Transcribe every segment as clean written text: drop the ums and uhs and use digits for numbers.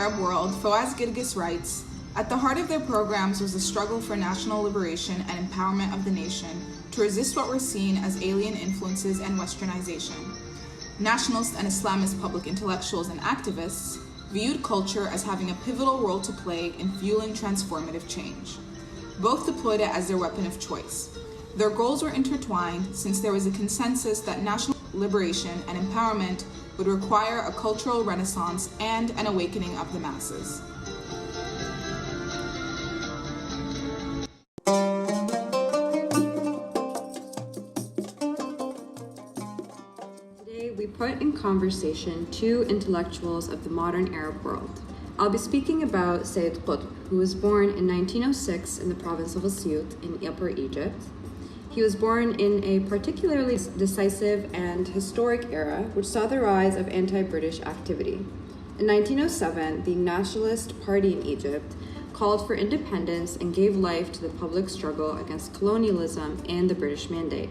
Arab world, Fawaz Girgis writes, "At the heart of their programs was the struggle for national liberation and empowerment of the nation to resist what were seen as alien influences and westernization. Nationalist and Islamist public intellectuals and activists viewed culture as having a pivotal role to play in fueling transformative change. Both deployed it as their weapon of choice. Their goals were intertwined since there was a consensus that national liberation and empowerment would require a cultural renaissance and an awakening of the masses." Today we put in conversation two intellectuals of the modern Arab world. I'll be speaking about Sayyid Qutb, who was born in 1906 in the province of Asyut in Upper Egypt. He was born in a particularly decisive and historic era, which saw the rise of anti-British activity. In 1907, the Nationalist Party in Egypt called for independence and gave life to the public struggle against colonialism and the British Mandate.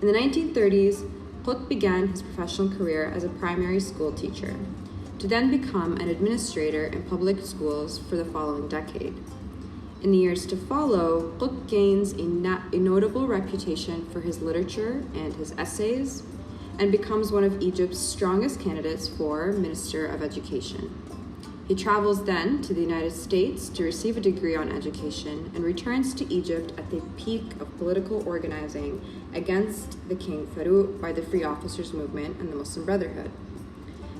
In the 1930s, Qutb began his professional career as a primary school teacher, to then become an administrator in public schools for the following decade. In the years to follow, Qutb gains a notable reputation for his literature and his essays, and becomes one of Egypt's strongest candidates for Minister of Education. He travels then to the United States to receive a degree on education and returns to Egypt at the peak of political organizing against the King Farouk by the Free Officers Movement and the Muslim Brotherhood.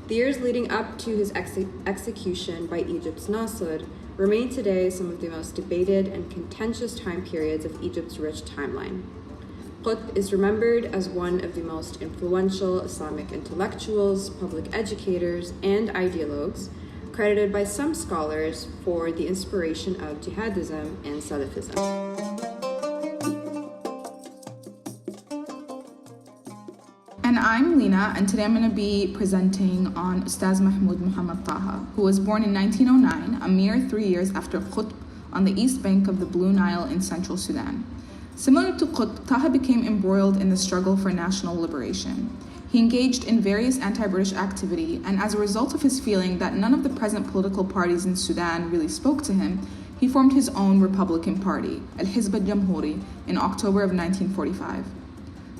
The years leading up to his execution by Egypt's Nasser remain today some of the most debated and contentious time periods of Egypt's rich timeline. Qutb is remembered as one of the most influential Islamic intellectuals, public educators, and ideologues, credited by some scholars for the inspiration of Jihadism and Salafism. And I'm Lena, and today I'm going to be presenting on Ustaz Mahmoud Mohammed Taha, who was born in 1909, a mere 3 years after Qutb, on the east bank of the Blue Nile in central Sudan. Similar to Qutb, Taha became embroiled in the struggle for national liberation. He engaged in various anti-British activity, and as a result of his feeling that none of the present political parties in Sudan really spoke to him, he formed his own Republican Party, Al-Hizb al-Jamhuri, in October of 1945.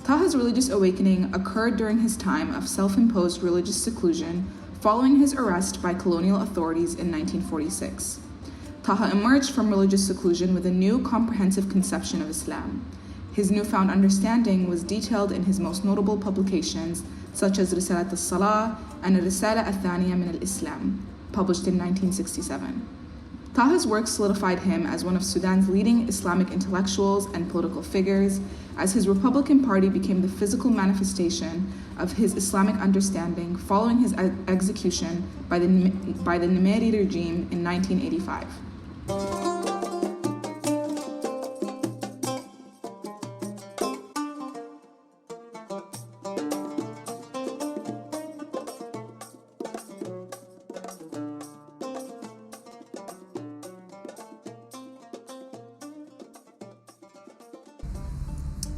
Taha's religious awakening occurred during his time of self-imposed religious seclusion following his arrest by colonial authorities in 1946. Taha emerged from religious seclusion with a new comprehensive conception of Islam. His newfound understanding was detailed in his most notable publications, such as Risalat al-Salah and Risala al-Thaniya min al-Islam, published in 1967. Taha's work solidified him as one of Sudan's leading Islamic intellectuals and political figures, as his Republican Party became the physical manifestation of his Islamic understanding following his execution by the Nimeri regime in 1985.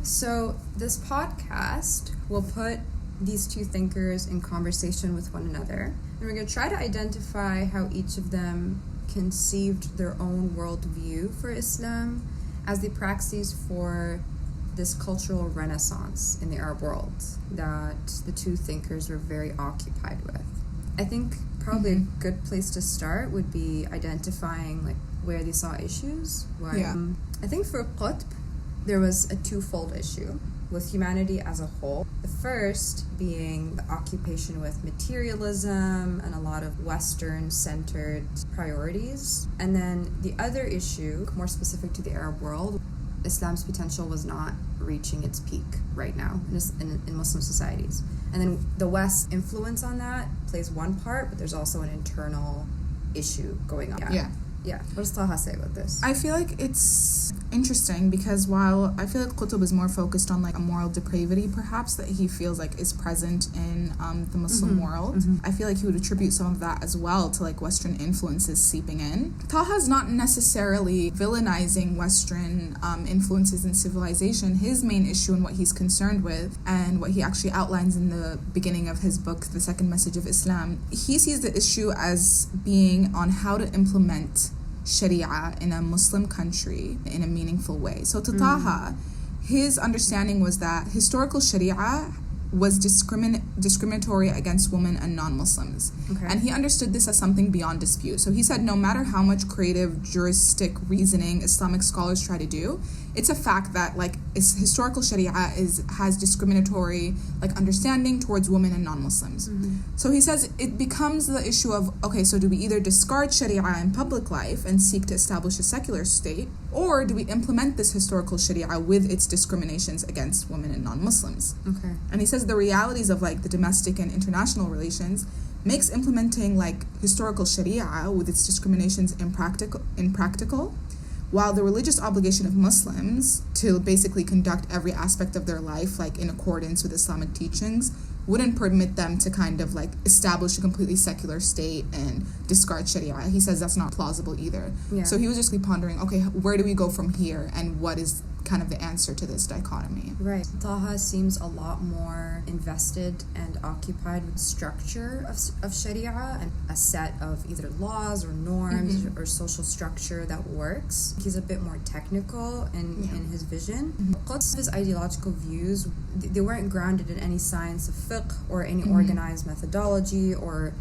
So this podcast will put these two thinkers in conversation with one another, and we're going to try to identify how each of them conceived their own worldview for Islam as the praxis for this cultural renaissance in the Arab world that the two thinkers were very occupied with. I think probably a good place to start would be identifying like where they saw issues. I think for Qutb, there was a twofold issue with humanity as a whole. The first being the occupation with materialism and a lot of Western-centered priorities. And then the other issue, more specific to the Arab world, Islam's potential was not reaching its peak right now in Muslim societies. And then the West's influence on that plays one part, but there's also an internal issue going on. Yeah. What does Taha say about this? I feel like it's interesting because while I feel like Qutb is more focused on like a moral depravity perhaps that he feels like is present in the Muslim world, I feel like he would attribute some of that as well to like Western influences seeping in. Taha is not necessarily villainizing Western influences in civilization. His main issue and what he's concerned with and what he actually outlines in the beginning of his book, The Second Message of Islam, he sees the issue as being on how to implement Sharia in a Muslim country in a meaningful way. So to Taha, his understanding was that historical Sharia was discriminatory against women and non-Muslims. Okay. And he understood this as something beyond dispute. So he said no matter how much creative juristic reasoning Islamic scholars try to do, it's a fact that like historical Sharia has discriminatory like understanding towards women and non-Muslims. So he says it becomes the issue of, okay, so do we either discard Sharia in public life and seek to establish a secular state, or do we implement this historical Sharia with its discriminations against women and non-Muslims? Okay. And he says the realities of like the domestic and international relations makes implementing like historical Sharia with its discriminations impractical, while the religious obligation of Muslims to basically conduct every aspect of their life like in accordance with Islamic teachings wouldn't permit them to kind of like establish a completely secular state and discard Sharia. He says that's not plausible either. Yeah. So he was just pondering, okay, where do we go from here and what is kind of the answer to this dichotomy? Right. Taha seems a lot more invested and occupied with structure of Sharia and a set of either laws or norms or social structure that works. He's a bit more technical in his vision. Qutb's ideological views, they weren't grounded in any science of fiqh or any organized methodology or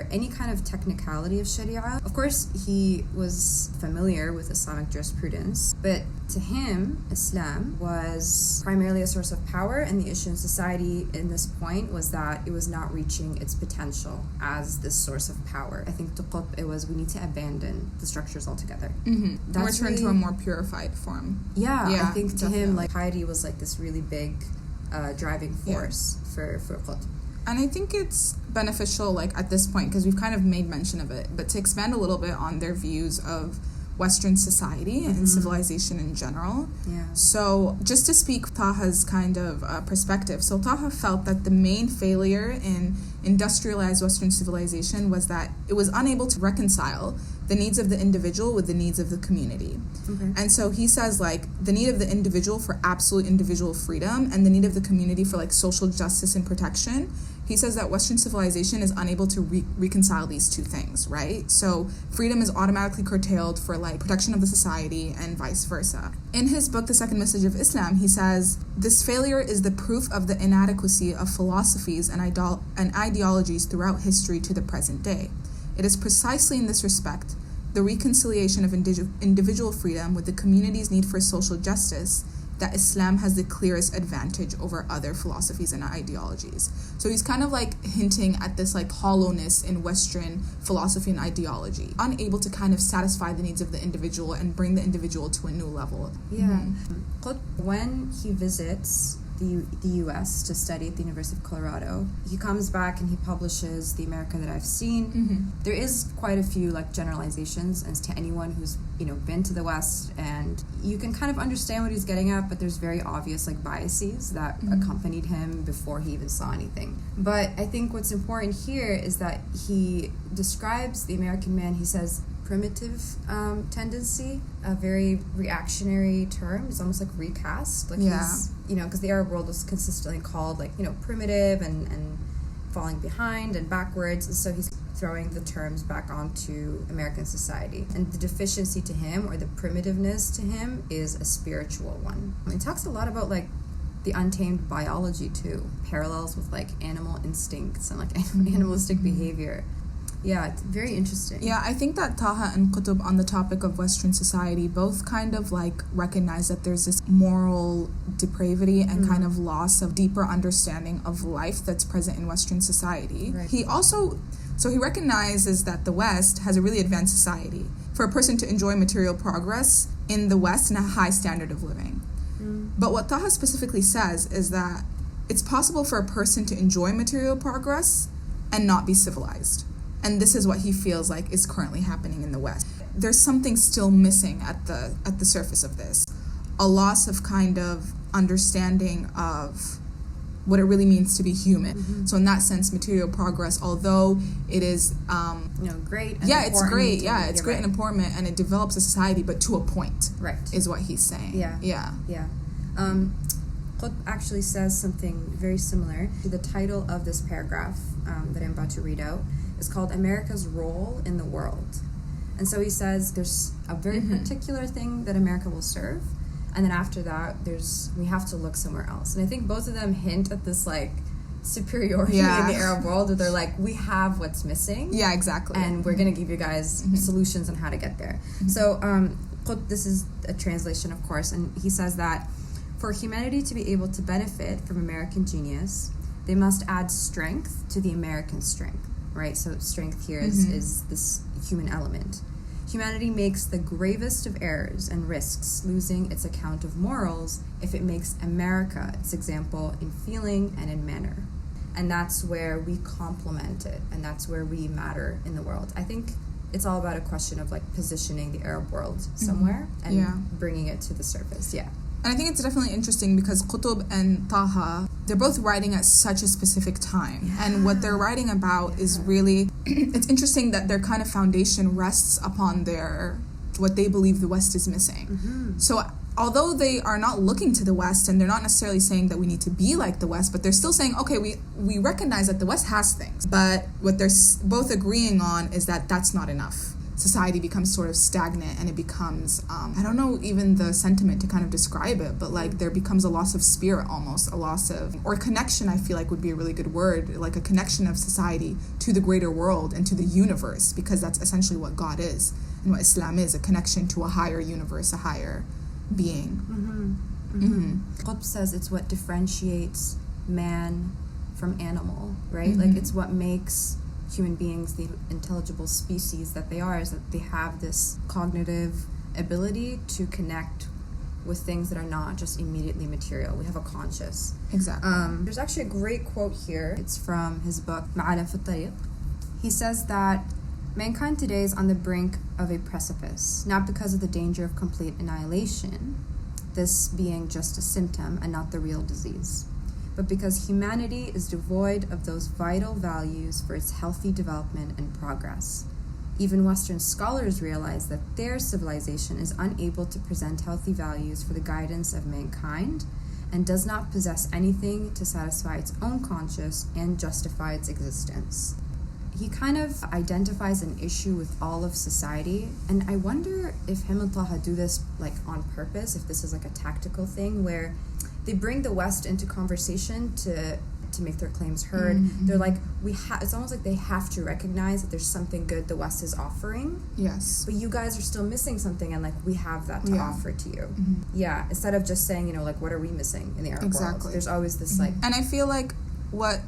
any kind of technicality of Sharia. Of course, he was familiar with Islamic jurisprudence, but to him, Islam was primarily a source of power, and the issue in society in this point was that it was not reaching its potential as this source of power. I think to Qutb, it was we need to abandon the structures altogether. That's return to a more purified form. Yeah, I think to him, like piety was like this really big driving force for Qutb. And I think it's beneficial, like, at this point, because we've kind of made mention of it, but to expand a little bit on their views of Western society and civilization in general. Yeah. So just to speak Taha's kind of perspective, so Taha felt that the main failure in industrialized Western civilization was that it was unable to reconcile the needs of the individual with the needs of the community. Okay. And so he says, like, the need of the individual for absolute individual freedom and the need of the community for, like, social justice and protection. He says that Western civilization is unable to reconcile these two things, right? So freedom is automatically curtailed for, like, protection of the society and vice versa. In his book, The Second Message of Islam, he says, this failure is the proof of the inadequacy of philosophies and ideologies throughout history to the present day. It is precisely in this respect, the reconciliation of individual freedom with the community's need for social justice, that Islam has the clearest advantage over other philosophies and ideologies. So he's kind of like hinting at this like hollowness in Western philosophy and ideology, unable to kind of satisfy the needs of the individual and bring the individual to a new level. Yeah. When he visits the U.S. to study at the University of Colorado, he comes back and he publishes The America That I've Seen. There is quite a few like generalizations as to anyone who's been to the West, and you can kind of understand what he's getting at, but there's very obvious like biases that accompanied him before he even saw anything. But I think what's important here is that he describes the American man, he says, primitive tendency, a very reactionary term. It's almost like recast. Like he's, because the Arab world was consistently called like, primitive and falling behind and backwards. And so he's throwing the terms back onto American society. And the deficiency to him, or the primitiveness to him, is a spiritual one. It talks a lot about like the untamed biology too, parallels with like animal instincts and like animalistic behavior. Yeah, it's very interesting. Yeah, I think that Taha and Qutb on the topic of Western society both kind of like recognize that there's this moral depravity and kind of loss of deeper understanding of life that's present in Western society. Right. He recognizes that the West has a really advanced society. For a person to enjoy material progress in the West and a high standard of living. But what Taha specifically says is that it's possible for a person to enjoy material progress and not be civilized. And this is what he feels like is currently happening in the West. There's something still missing at the surface of this. A loss of kind of understanding of what it really means to be human. Mm-hmm. So in that sense, material progress, although it is great and it's great. Yeah, it's great and important, and it develops a society, but to a point. Right. Is what he's saying. Yeah. Qutb actually says something very similar. The title of this paragraph that I'm about to read out is called America's Role in the World. And so he says there's a very particular thing that America will serve, and then after that we have to look somewhere else. And I think both of them hint at this like superiority in the Arab world, where they're like, we have what's missing. Yeah, exactly. And we're going to give you guys solutions on how to get there. Mm-hmm. So Qutb, this is a translation, of course, and he says that for humanity to be able to benefit from American genius, they must add strength to the American strength, right? So strength here is this human element. Humanity makes the gravest of errors and risks losing its account of morals if it makes America its example in feeling and in manner. And that's where we complement it, and that's where we matter in the world. I think it's all about a question of like positioning the Arab world somewhere and bringing it to the surface. Yeah. And I think it's definitely interesting because Qutb and Taha, they're both writing at such a specific time. Yeah. And what they're writing about is really, it's interesting that their kind of foundation rests upon what they believe the West is missing. Mm-hmm. So although they are not looking to the West, and they're not necessarily saying that we need to be like the West, but they're still saying, okay, we recognize that the West has things. But what they're both agreeing on is that that's not enough. Society becomes sort of stagnant, and it becomes, I don't know even the sentiment to kind of describe it, but like there becomes a loss of spirit almost, a loss of, or connection, I feel like would be a really good word, like a connection of society to the greater world and to the universe, because that's essentially what God is and what Islam is, a connection to a higher universe, a higher being. Qutb says it's what differentiates man from animal, right? Like it's what makes human beings the intelligible species that they are, is that they have this cognitive ability to connect with things that are not just immediately material. We have a conscious. Exactly. There's actually a great quote here. It's from his book Ma'alim fi Tariq. He says that mankind today is on the brink of a precipice, not because of the danger of complete annihilation, this being just a symptom and not the real disease, but because humanity is devoid of those vital values for its healthy development and progress. Even Western scholars realize that their civilization is unable to present healthy values for the guidance of mankind and does not possess anything to satisfy its own conscience and justify its existence. He kind of identifies an issue with all of society, and I wonder if him and Taha do this like on purpose, if this is like a tactical thing where they bring the West into conversation to make their claims heard. They're like, it's almost like they have to recognize that there's something good the West is offering. Yes. But you guys are still missing something, and like we have that to offer to you. Yeah, instead of just saying, like, what are we missing in the Arab world? There's always this like... And I feel like what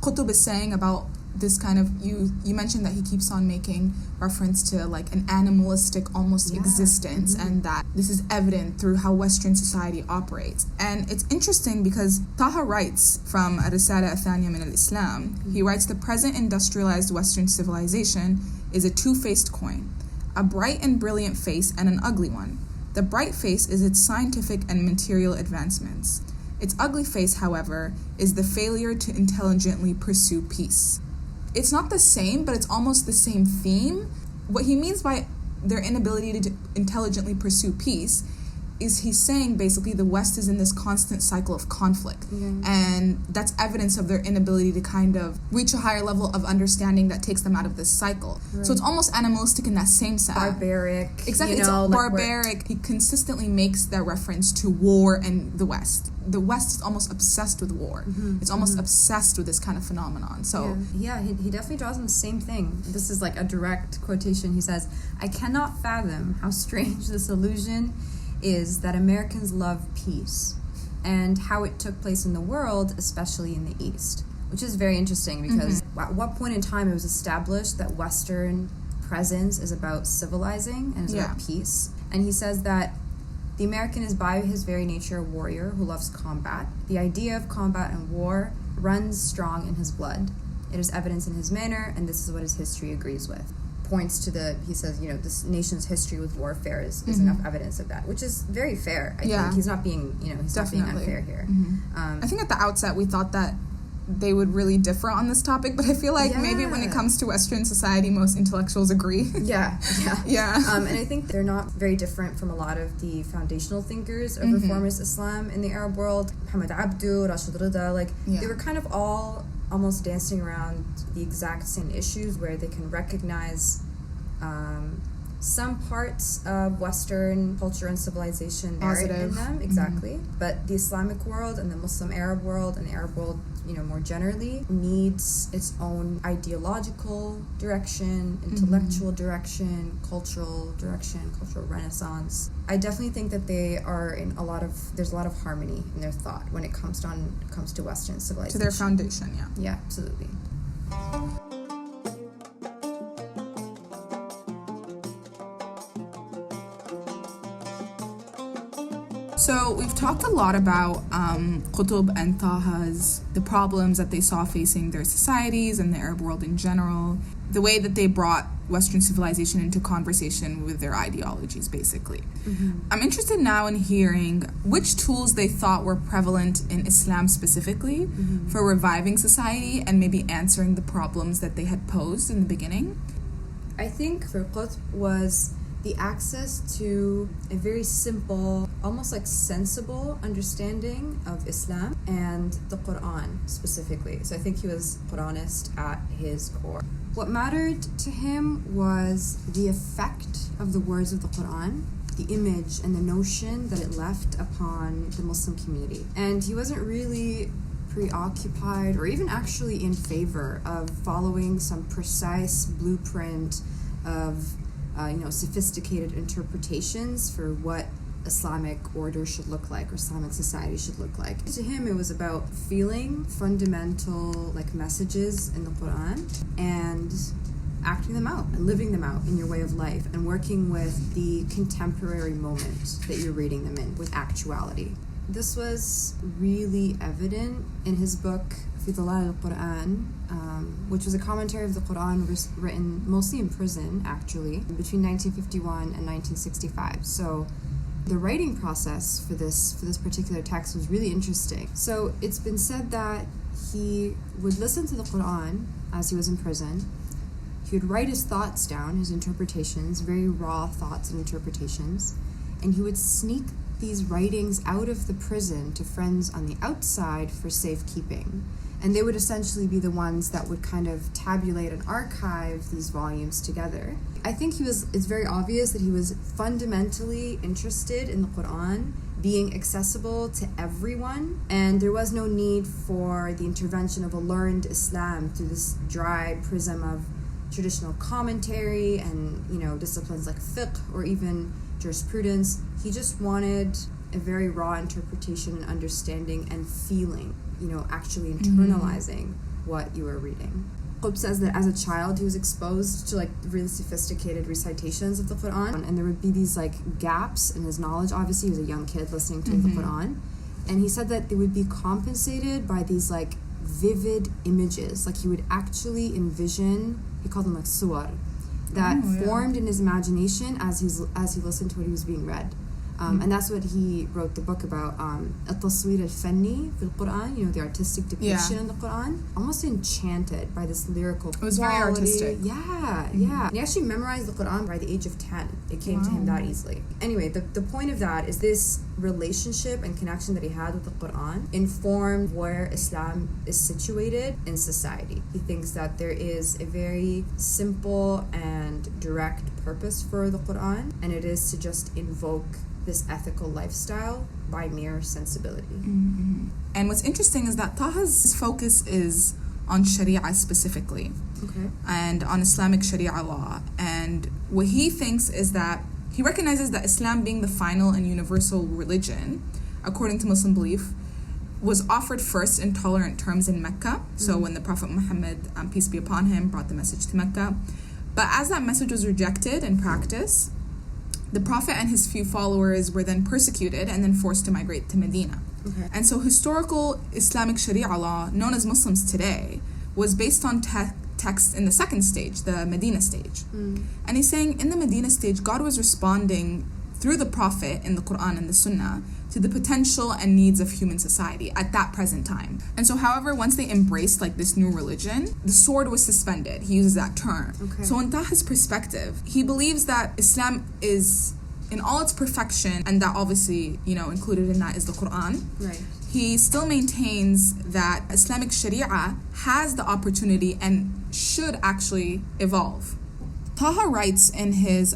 Qutb is saying about this kind of, you mentioned that he keeps on making reference to like an animalistic almost existence, and that this is evident through how Western society operates. And it's interesting because Taha writes from Risala Athaniya min al-Islam, he writes, the present industrialized Western civilization is a two-faced coin, a bright and brilliant face and an ugly one. The bright face is its scientific and material advancements. Its ugly face, however, is the failure to intelligently pursue peace. It's not the same, but it's almost the same theme. What he means by their inability to intelligently pursue peace is he's saying basically the West is in this constant cycle of conflict. And that's evidence of their inability to kind of reach a higher level of understanding that takes them out of this cycle. So it's almost animalistic in that same sense. Barbaric. Exactly, it's like barbaric. He consistently makes that reference to war and the West. The West is almost obsessed with war. It's almost obsessed with this kind of phenomenon. So yeah, he definitely draws on the same thing. This is like a direct quotation. He says, I cannot fathom how strange this illusion is that Americans love peace and how it took place in the world, especially in the East, which is very interesting because at what point in time it was established that Western presence is about civilizing and is about peace. And he says that the American is by his very nature a warrior who loves combat. The idea of combat and war runs strong in his blood. It is evidence in his manner, and this is what his history agrees with. Points to he says, this nation's history with warfare is enough evidence of that, which is very fair. I think he's not being, he's Definitely. not being unfair here. I think at the outset we thought that they would really differ on this topic, but I feel like maybe when it comes to Western society, most intellectuals agree. Yeah. And I think they're not very different from a lot of the foundational thinkers of reformist Islam in the Arab world. Muhammad Abdu, Rashid Rida, they were kind of all almost dancing around the exact same issues, where they can recognize some parts of Western culture and civilization merit in them, exactly. But the Islamic world and the Muslim Arab world and the Arab world, more generally, needs its own ideological direction, intellectual direction, cultural renaissance. I definitely think that they are there's a lot of harmony in their thought when it comes to Western civilization. To their foundation, yeah. Yeah, absolutely. So we've talked a lot about Qutb and Taha's, the problems that they saw facing their societies and the Arab world in general, the way that they brought Western civilization into conversation with their ideologies, basically. I'm interested now in hearing which tools they thought were prevalent in Islam specifically for reviving society and maybe answering the problems that they had posed in the beginning. I think for Qutb was the access to a very simple, almost sensible understanding of Islam and the Quran specifically. So I think he was Quranist at his core. What mattered to him was the effect of the words of the Quran, the image and the notion that it left upon the Muslim community. And he wasn't really preoccupied or even actually in favor of following some precise blueprint of sophisticated interpretations for what Islamic order should look like or Islamic society should look like. To him, it was about feeling fundamental messages in the Quran and acting them out and living them out in your way of life and working with the contemporary moment that you're reading them in with actuality. This was really evident in his book في ظلال القرآن, which was a commentary of the Quran written mostly in prison, actually, between 1951 and 1965. So the writing process for this particular text was really interesting. So it's been said that he would listen to the Quran as he was in prison. He would write his thoughts down, his interpretations, very raw thoughts and interpretations, and he would sneak these writings out of the prison to friends on the outside for safekeeping. And they would essentially be the ones that would kind of tabulate and archive these volumes together. I think it's very obvious that he was fundamentally interested in the Quran being accessible to everyone, and there was no need for the intervention of a learned Islam through this dry prism of traditional commentary and, disciplines like fiqh or even jurisprudence. He just wanted a very raw interpretation and understanding and feeling, actually internalizing what you were reading. Qutb says that as a child he was exposed to really sophisticated recitations of the Quran, and there would be these gaps in his knowledge. Obviously he was a young kid listening to the Quran, and he said that they would be compensated by these vivid images. He would actually envision, he called them suwar, that formed in his imagination as he listened to what he was being read. And that's what he wrote the book about, التصوير الفني في القرآن, the artistic depiction in the Quran. Almost enchanted by this lyrical quality. It was very artistic. Yeah. And he actually memorized the Quran by the age of 10. It came to him that easily. Anyway, the point of that is this relationship and connection that he had with the Quran informed where Islam is situated in society. He thinks that there is a very simple and direct purpose for the Quran, and it is to just invoke this ethical lifestyle by mere sensibility. And what's interesting is that Taha's focus is on Sharia specifically, and on Islamic Sharia law. And what he thinks is that he recognizes that Islam, being the final and universal religion, according to Muslim belief, was offered first in tolerant terms in Mecca. So when the Prophet Muhammad, peace be upon him, brought the message to Mecca. But as that message was rejected in practice, the Prophet and his few followers were then persecuted and then forced to migrate to Medina. And so historical Islamic Sharia law, known as Muslims today, was based on text in the second stage, the Medina stage. And he's saying in the Medina stage, God was responding through the Prophet in the Quran and the Sunnah to the potential and needs of human society at that present time. And so, however, once they embraced like this new religion, the sword was suspended. He uses that term. Okay. So in Taha's perspective, he believes that Islam is in all its perfection, and that obviously, included in that is the Quran. Right. He still maintains that Islamic Sharia has the opportunity and should actually evolve. Taha writes in his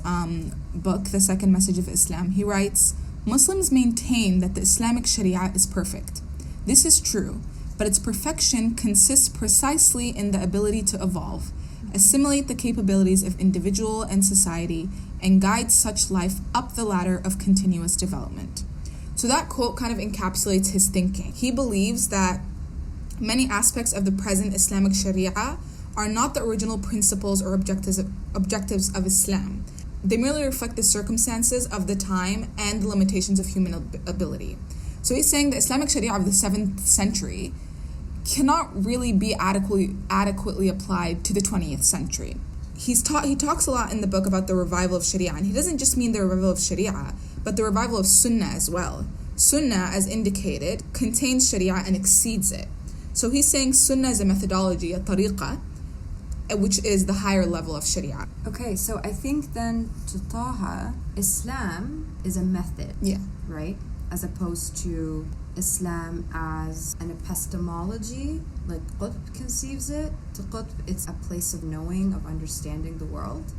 book, The Second Message of Islam, he writes, Muslims maintain that the Islamic Sharia is perfect. This is true, but its perfection consists precisely in the ability to evolve, assimilate the capabilities of individual and society, and guide such life up the ladder of continuous development. So that quote kind of encapsulates his thinking. He believes that many aspects of the present Islamic Sharia are not the original principles or objectives of Islam. They merely reflect the circumstances of the time and the limitations of human ability. So he's saying the Islamic Sharia of the 7th century cannot really be adequately applied to the 20th century. He talks a lot in the book about the revival of Sharia, and he doesn't just mean the revival of Sharia, but the revival of Sunnah as well. Sunnah, as indicated, contains Sharia and exceeds it. So he's saying Sunnah is a methodology, a tariqah, which is the higher level of Sharia. Okay, so I think then to Taha, Islam is a method, right? As opposed to Islam as an epistemology, like Qutb conceives it. To Qutb, it's a place of knowing, of understanding the world.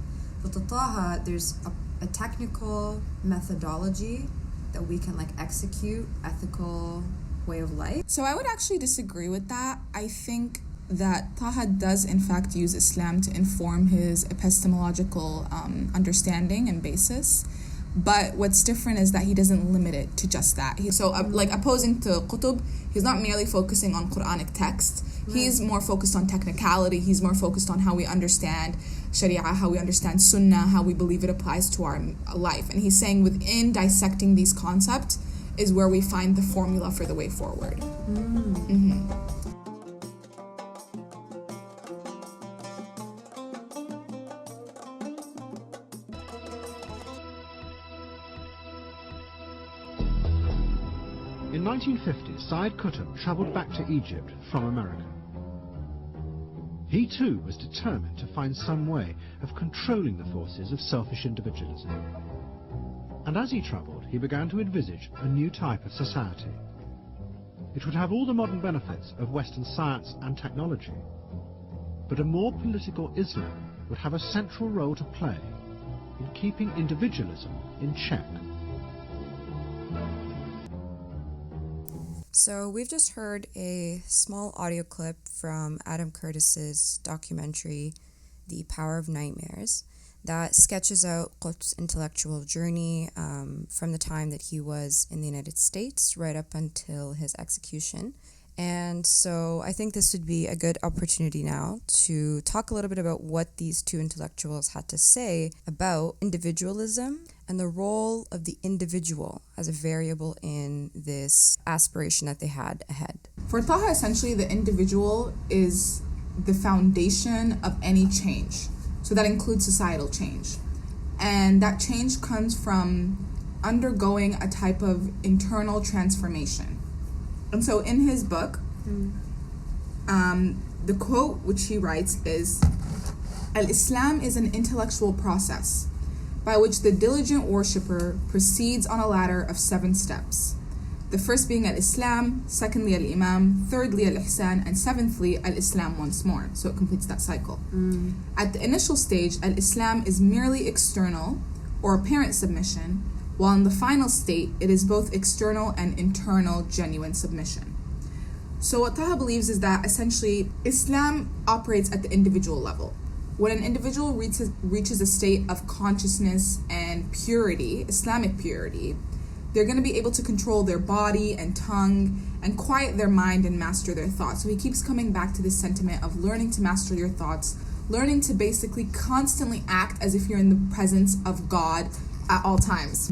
But to Taha, there's a technical methodology that we can execute, ethical way of life. So I would actually disagree with that. I think that Taha does in fact use Islam to inform his epistemological understanding and basis. But what's different is that he doesn't limit it to just that. Opposing to Qutb, he's not merely focusing on Quranic text. Right. He's more focused on technicality. He's more focused on how we understand Sharia, how we understand Sunnah, how we believe it applies to our life. And he's saying within dissecting these concepts is where we find the formula for the way forward. In 1950, Sayyid Qutb travelled back to Egypt from America. He too was determined to find some way of controlling the forces of selfish individualism. And as he travelled, he began to envisage a new type of society. It would have all the modern benefits of Western science and technology, but a more political Islam would have a central role to play in keeping individualism in check. So we've just heard a small audio clip from Adam Curtis's documentary, The Power of Nightmares, that sketches out Qutb's intellectual journey from the time that he was in the United States right up until his execution. And so I think this would be a good opportunity now to talk a little bit about what these two intellectuals had to say about individualism and the role of the individual as a variable in this aspiration that they had ahead. For Taha, essentially, the individual is the foundation of any change. So that includes societal change. And that change comes from undergoing a type of internal transformation. And so in his book, the quote which he writes is, Al-Islam is an intellectual process by which the diligent worshipper proceeds on a ladder of 7 steps. The first being Al-Islam, secondly Al-Imam, thirdly Al-Ihsan, and seventhly Al-Islam once more. So it completes that cycle. At the initial stage, Al-Islam is merely external or apparent submission, while in the final state, it is both external and internal genuine submission. So what Taha believes is that essentially Islam operates at the individual level. When an individual reaches a state of consciousness and purity, Islamic purity, they're going to be able to control their body and tongue and quiet their mind and master their thoughts. So he keeps coming back to this sentiment of learning to master your thoughts, learning to basically constantly act as if you're in the presence of God at all times.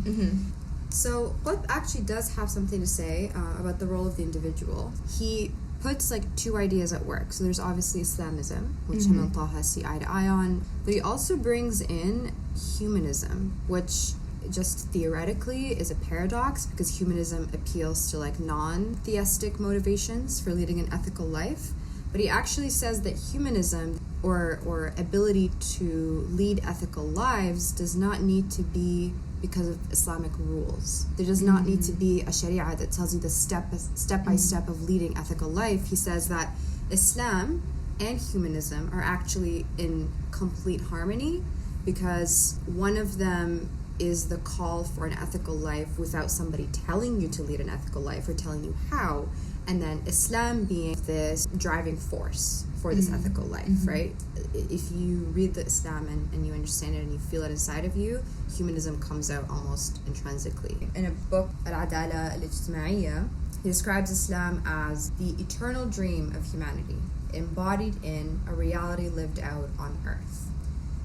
So Qutb actually does have something to say about the role of the individual. He puts like two ideas at work. So there's obviously Islamism, which him and Taha see eye to eye on, but he also brings in humanism, which just theoretically is a paradox because humanism appeals to like non-theistic motivations for leading an ethical life. But he actually says that humanism or ability to lead ethical lives does not need to be because of Islamic rules. There does not need to be a Sharia that tells you the step by step of leading ethical life. He says that Islam and humanism are actually in complete harmony because one of them is the call for an ethical life without somebody telling you to lead an ethical life or telling you how, and then Islam being this driving force for this ethical life, right? If you read the Islam and you understand it and you feel it inside of you, humanism comes out almost intrinsically. In a book, Al-Adala Al-Ijtima'iyya, he describes Islam as the eternal dream of humanity, embodied in a reality lived out on earth.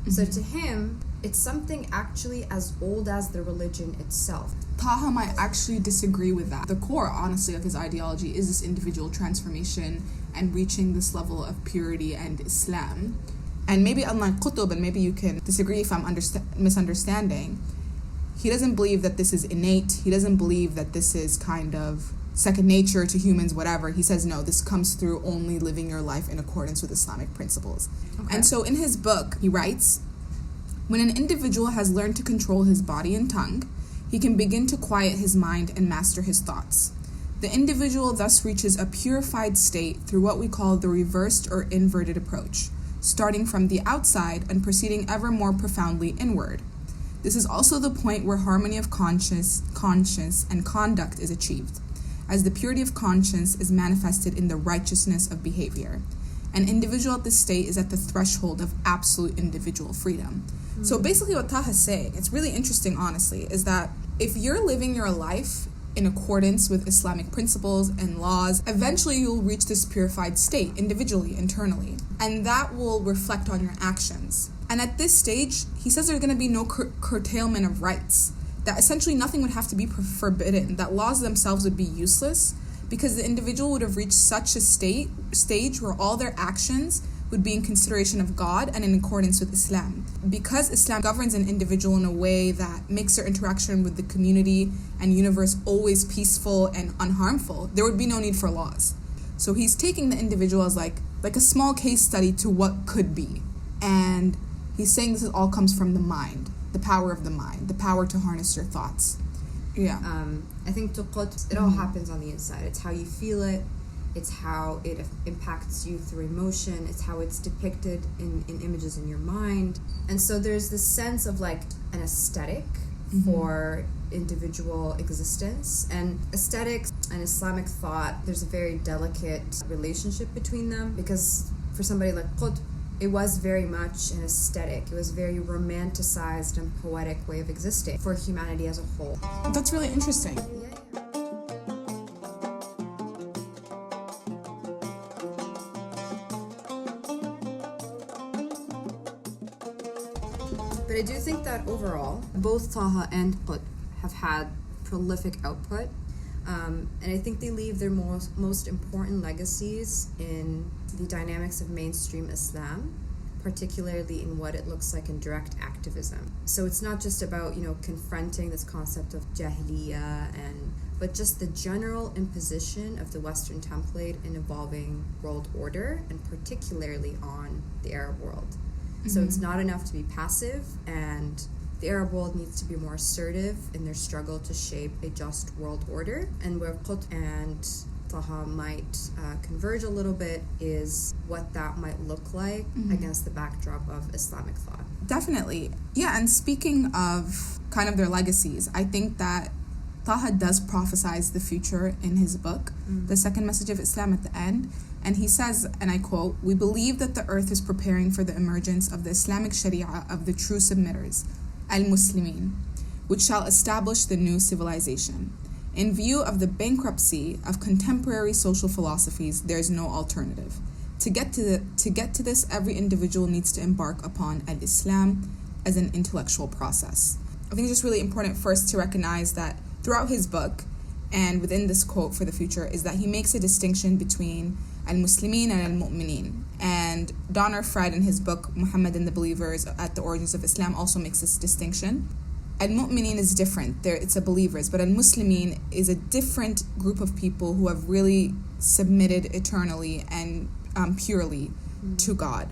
So to him, it's something actually as old as the religion itself. Taha might actually disagree with that. The core, honestly, of his ideology is this individual transformation and reaching this level of purity and Islam. And maybe unlike Qutb, and maybe you can disagree if I'm misunderstanding, he doesn't believe that this is innate. He doesn't believe that this is kind of second nature to humans, whatever. He says, no, this comes through only living your life in accordance with Islamic principles. Okay. And so in his book, he writes, when an individual has learned to control his body and tongue, he can begin to quiet his mind and master his thoughts. The individual thus reaches a purified state through what we call the reversed or inverted approach, starting from the outside and proceeding ever more profoundly inward. This is also the point where harmony of conscience, and conduct is achieved, as the purity of conscience is manifested in the righteousness of behavior. An individual at this state is at the threshold of absolute individual freedom. So basically what Taha is saying, it's really interesting, honestly, is that if you're living your life in accordance with Islamic principles and laws, eventually you'll reach this purified state individually, internally, and that will reflect on your actions. And at this stage, he says there's going to be no curtailment of rights, that essentially nothing would have to be forbidden, that laws themselves would be useless, because the individual would have reached such a stage where all their actions would be in consideration of God and in accordance with Islam. Because Islam governs an individual in a way that makes their interaction with the community and universe always peaceful and unharmful, there would be no need for laws. So he's taking the individual as like a small case study to what could be. And he's saying this all comes from the mind, the power of the mind, the power to harness your thoughts. Yeah. I think to Qutb, it all happens on the inside. It's how you feel it. It's how it impacts you through emotion. It's how it's depicted in images in your mind. And so there's this sense of like an aesthetic for individual existence. And aesthetics and Islamic thought, there's a very delicate relationship between them, because for somebody like Qutb, it was very much an aesthetic. It was a very romanticized and poetic way of existing for humanity as a whole. That's really interesting. But I do think that overall, both Taha and Qutb have had prolific output. And I think they leave their most important legacies in the dynamics of mainstream Islam, particularly in what it looks like in direct activism. So it's not just about, confronting this concept of Jahiliyya, but just the general imposition of the Western template in evolving world order, and particularly on the Arab world. So it's not enough to be passive, and the Arab world needs to be more assertive in their struggle to shape a just world order. And where Qutb and Taha might converge a little bit is what that might look like against the backdrop of Islamic thought. Definitely. Yeah, and speaking of kind of their legacies, I think that Taha does prophesize the future in his book, The Second Message of Islam, at the end. And he says, and I quote, "We believe that the earth is preparing for the emergence of the Islamic Sharia of the true submitters, al-Muslimin, which shall establish the new civilization. In view of the bankruptcy of contemporary social philosophies, there is no alternative. To get to this, every individual needs to embark upon al-Islam as an intellectual process." I think it's just really important first to recognize that throughout his book, and within this quote for the future, is that he makes a distinction between al-Muslimin and al-Mu'minin. And Donner Fred, in his book Muhammad and the Believers at the Origins of Islam, also makes this distinction. Al-Mu'minin is different. It's a believers, but al-Muslimin is a different group of people who have really submitted eternally and purely to God.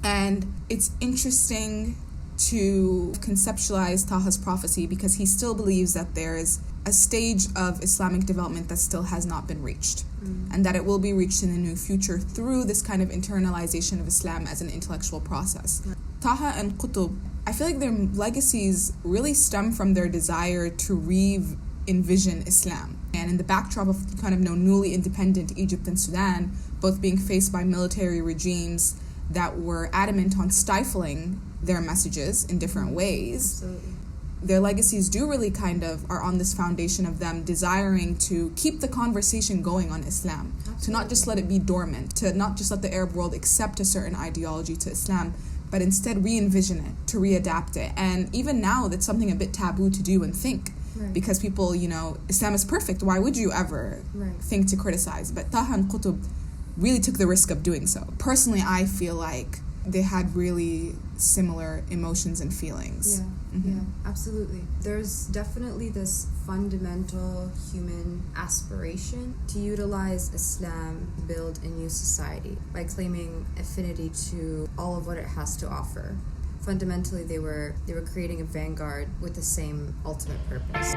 And it's interesting to conceptualize Taha's prophecy because he still believes that there is a stage of Islamic development that still has not been reached, and that it will be reached in the new future through this kind of internalization of Islam as an intellectual process. Taha and Qutb, I feel like their legacies really stem from their desire to re-envision Islam. And in the backdrop of kind of newly independent Egypt and Sudan, both being faced by military regimes that were adamant on stifling their messages in different ways. Absolutely. Their legacies do really kind of are on this foundation of them desiring to keep the conversation going on Islam. Absolutely. To not just let it be dormant, to not just let the Arab world accept a certain ideology to Islam, but instead re-envision it, to readapt it. And even now, that's something a bit taboo to do and think. Right. Because people, Islam is perfect. Why would you ever think to criticize? But Taha and Qutb really took the risk of doing so. Personally, I feel like they had really similar emotions and feelings. Yeah, absolutely. There's definitely this fundamental human aspiration to utilize Islam to build a new society by claiming affinity to all of what it has to offer. Fundamentally, they were creating a vanguard with the same ultimate purpose.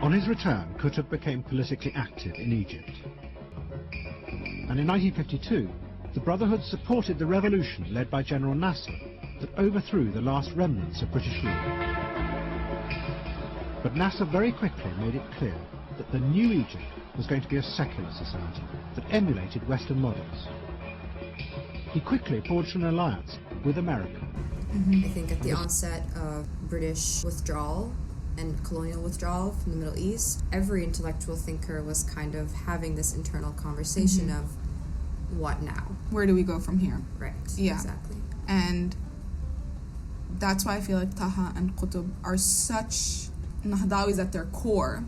On his return, Qutb became politically active in Egypt. And in 1952, the Brotherhood supported the revolution led by General Nasser that overthrew the last remnants of British rule. But Nasser very quickly made it clear that the new Egypt was going to be a secular society that emulated Western models. He quickly forged an alliance with America. I think at the onset of British withdrawal and colonial withdrawal from the Middle East, every intellectual thinker was kind of having this internal conversation of what now? Where do we go from here? Right. Yeah. Exactly. And that's why I feel like Taha and Qutb are such Nahdawis at their core,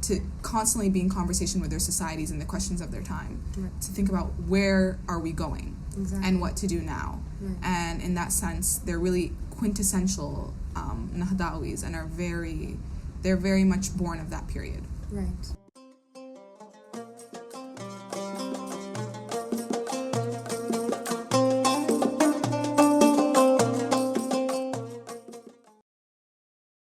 to constantly be in conversation with their societies and the questions of their time, to think about where are we going and what to do now. And in that sense, they're really quintessential Nahdawis and they're very much born of that period. Right.